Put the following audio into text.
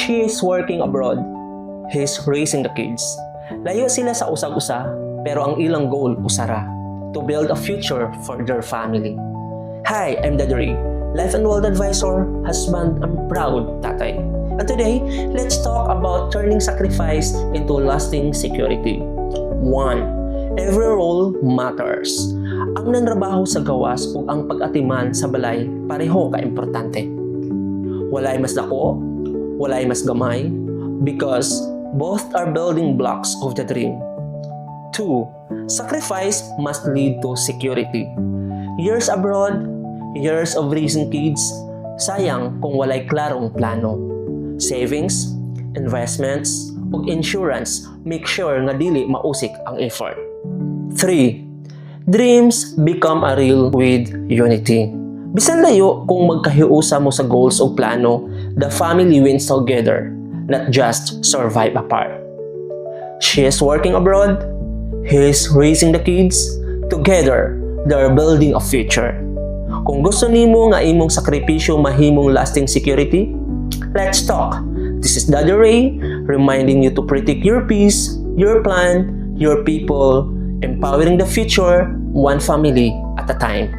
She is working abroad. He's raising the kids. Layo sila sa usag-usa, pero ang ilang goal usara, to build a future for their family. Hi, I'm Daddy Ray, Life and World Advisor, husband, and proud tatay. And today, let's talk about turning sacrifice into lasting security. 1. Every role matters. Ang nanrabaho sa gawas ug ang pag-atiman sa balay pareho ka-importante. Walay mas dako, walay mas gamay, because both are building blocks of the dream. 2. Sacrifice must lead to security. Years abroad, years of raising kids, sayang kung walay klarong plano. Savings, investments, ug insurance make sure nga dili mausik ang effort. 3. Dreams become a real with unity. Bisan layo kung magkahiusa mo sa goals o plano, the family wins together, not just survive apart. She is working abroad, he is raising the kids, together, they are building a future. Kung gusto nimo nga imong sakripisyo mahimong lasting security, let's talk. This is Daddy Ray, reminding you to protect your peace, your plan, your people, empowering the future, one family at a time.